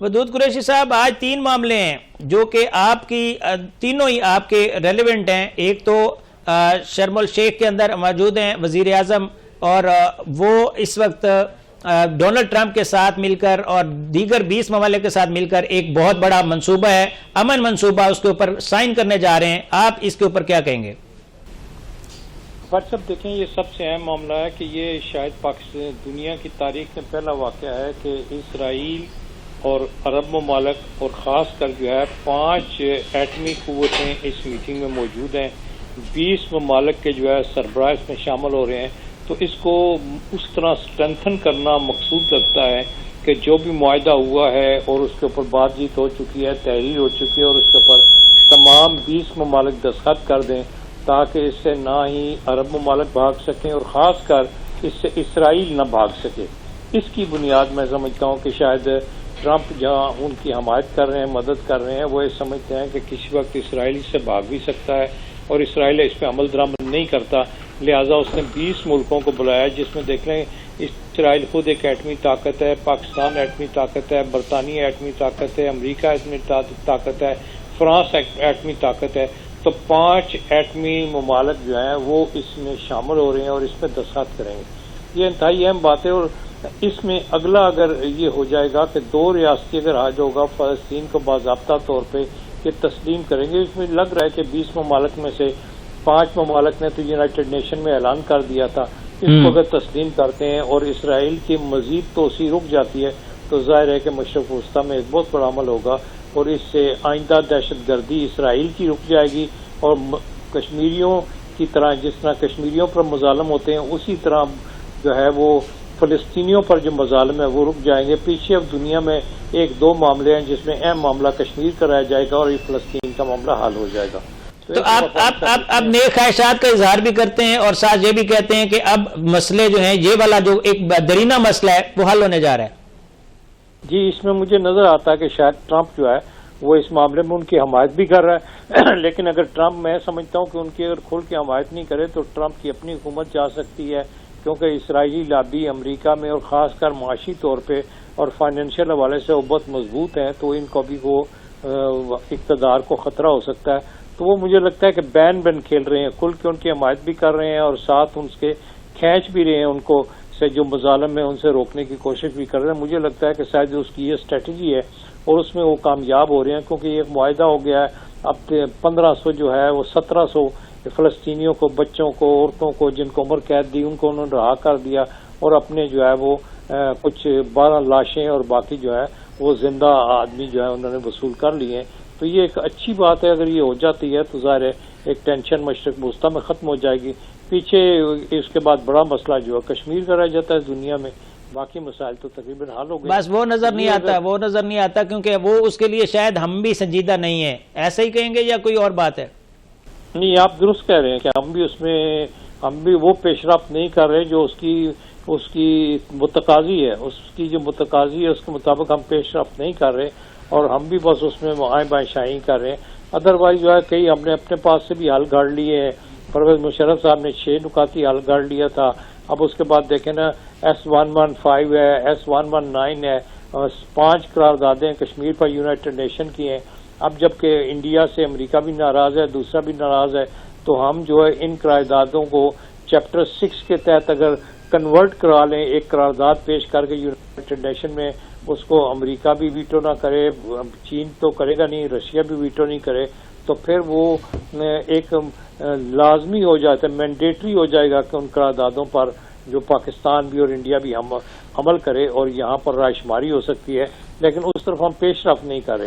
ودود قریشی صاحب، آج تین معاملے ہیں جو کہ آپ کی تینوں ہی آپ کے ریلیونٹ ہیں۔ ایک تو شرم الشیخ کے اندر موجود ہیں وزیر اعظم، اور وہ اس وقت ڈونلڈ ٹرمپ کے ساتھ مل کر اور دیگر 20 ممالک کے ساتھ مل کر ایک بہت بڑا منصوبہ ہے، امن منصوبہ، اس کے اوپر سائن کرنے جا رہے ہیں۔ آپ اس کے اوپر کیا کہیں گے؟ فارغ صاحب دیکھیں، یہ سب سے اہم معاملہ ہے کہ یہ شاید پاکستان دنیا کی تاریخ میں پہلا واقعہ ہے کہ اسرائیل اور عرب ممالک اور خاص کر جو ہے 5 ایٹمی قوتیں اس میٹنگ میں موجود ہیں۔ 20 ممالک کے جو ہے سربراہ اس میں شامل ہو رہے ہیں، تو اس کو اس طرح اسٹرینتھن کرنا مقصود رکھتا ہے کہ جو بھی معاہدہ ہوا ہے اور اس کے اوپر بات چیت ہو چکی ہے، تحریر ہو چکی ہے، اور اس کے اوپر تمام 20 ممالک دستخط کر دیں تاکہ اس سے نہ ہی عرب ممالک بھاگ سکیں اور خاص کر اس سے اسرائیل نہ بھاگ سکے۔ اس کی بنیاد میں سمجھتا ہوں کہ شاید ٹرمپ جہاں ان کی حمایت کر رہے ہیں، مدد کر رہے ہیں، وہ یہ سمجھتے ہیں کہ کسی وقت اسرائیل اس سے بھاگ بھی سکتا ہے اور اسرائیل اس پہ عمل درآمد نہیں کرتا، لہٰذا اس نے 20 ملکوں کو بلایا، جس میں دیکھ لیں اسرائیل خود ایک ایٹمی طاقت ہے، پاکستان ایٹمی طاقت ہے، برطانیہ ایٹمی طاقت ہے، امریکہ ایٹمی طاقت ہے، فرانس ایٹمی طاقت ہے۔ تو 5 ایٹمی ممالک جو ہیں وہ اس میں شامل ہو رہے ہیں اور اس پہ دستخط کریں گے۔ یہ انتہائی اہم بات ہے، اور اس میں اگلا اگر یہ ہو جائے گا کہ 2 ریاستی اگر حل ہوگا، فلسطین کو باضابطہ طور پہ یہ تسلیم کریں گے۔ اس میں لگ رہا ہے کہ 20 ممالک میں سے 5 ممالک نے تو یونائٹڈ نیشن میں اعلان کر دیا تھا، اس کو اگر تسلیم کرتے ہیں اور اسرائیل کی مزید توسیع رک جاتی ہے تو ظاہر ہے کہ مشرق وسطیٰ میں ایک بہت بڑا عمل ہوگا، اور اس سے آئندہ دہشت گردی اسرائیل کی رک جائے گی، اور کشمیریوں کی طرح جس طرح کشمیریوں پر مظالم ہوتے ہیں اسی طرح جو ہے وہ فلسطینیوں پر جو مظالم ہے وہ رک جائیں گے۔ پیچھے اب دنیا میں 1-2 معاملے ہیں جس میں اہم معاملہ کشمیر کا رہ جائے گا اور یہ فلسطین کا معاملہ حل ہو جائے گا۔ تو آپ نیک خواہشات کا اظہار بھی کرتے ہیں اور ساتھ یہ بھی کہتے ہیں کہ اب مسئلے جو ہیں، یہ والا جو ایک درینہ مسئلہ ہے وہ حل ہونے جا رہا ہے۔ جی، اس میں مجھے نظر آتا ہے کہ شاید ٹرمپ جو ہے وہ اس معاملے میں ان کی حمایت بھی کر رہا ہے، لیکن اگر ٹرمپ، میں سمجھتا ہوں کہ ان کی اگر کھل کے حمایت نہیں کرے تو ٹرمپ کی اپنی حکومت جا سکتی ہے، کیونکہ اسرائیلی لابی امریکہ میں اور خاص کر معاشی طور پہ اور فائنینشیل حوالے سے وہ بہت مضبوط ہیں، تو ان کو بھی وہ اقتدار کو خطرہ ہو سکتا ہے۔ تو وہ مجھے لگتا ہے کہ بین کھیل رہے ہیں، کھل کے ان کی حمایت بھی کر رہے ہیں اور ساتھ ان کے کھینچ بھی رہے ہیں، ان کو سے جو مظالم ہے ان سے روکنے کی کوشش بھی کر رہے ہیں۔ مجھے لگتا ہے کہ شاید اس کی یہ اسٹریٹجی ہے اور اس میں وہ کامیاب ہو رہے ہیں، کیونکہ یہ ایک معاہدہ ہو گیا ہے۔ اب 1500 جو ہے وہ 1700 فلسطینیوں کو، بچوں کو، عورتوں کو جن کو عمر قید دی ان کو انہوں نے رہا کر دیا، اور اپنے جو ہے وہ کچھ 12 لاشیں اور باقی جو ہے وہ زندہ آدمی جو ہے انہوں نے وصول کر لیے ہیں۔ تو یہ ایک اچھی بات ہے، اگر یہ ہو جاتی ہے تو ظاہر ہے ایک ٹینشن مشرق وسطیٰ میں ختم ہو جائے گی۔ پیچھے اس کے بعد بڑا مسئلہ جو ہے کشمیر کا رہ جاتا ہے دنیا میں، باقی مسائل تو تقریباً حل ہو گئے۔ بس وہ نظر نہیں آتا کیونکہ وہ اس کے لیے شاید ہم بھی سنجیدہ نہیں ہیں، ایسا ہی کہیں گے یا کوئی اور بات ہے؟ نہیں، آپ درست کہہ رہے ہیں کہ ہم بھی وہ پیش رفت نہیں کر رہے جو اس کی متقاضی ہے، اس کی جو متقاضی ہے اس کے مطابق ہم پیش رفت نہیں کر رہے، اور ہم بھی بس اس میں آئیں بائیں شائیں کر رہے ہیں۔ ادروائز جو ہے کئی ہم نے اپنے پاس سے بھی حل گھڑ لیے ہیں۔ پرویز مشرف صاحب نے 6 نکاتی حل گھڑ لیا تھا، اب اس کے بعد دیکھیں نا S115 ہے، S119 ہے، 5 قراردادیں کشمیر پر یونائٹڈ نیشن کی ہیں۔ اب جبکہ انڈیا سے امریکہ بھی ناراض ہے، دوسرا بھی ناراض ہے، تو ہم جو ہے ان قراردادوں کو چیپٹر 6 کے تحت اگر کنورٹ کرا لیں، ایک قرارداد پیش کر کے یونائٹڈ نیشن میں، اس کو امریکہ بھی ویٹو نہ کرے، چین تو کرے گا نہیں، رشیا بھی ویٹو نہیں کرے، تو پھر وہ ایک لازمی ہو جاتا ہے، مینڈیٹری ہو جائے گا کہ ان قراردادوں پر جو پاکستان بھی اور انڈیا بھی عمل کرے، اور یہاں پر رائے شماری ہو سکتی ہے، لیکن اس طرف ہم پیش رفت نہیں کر رہے۔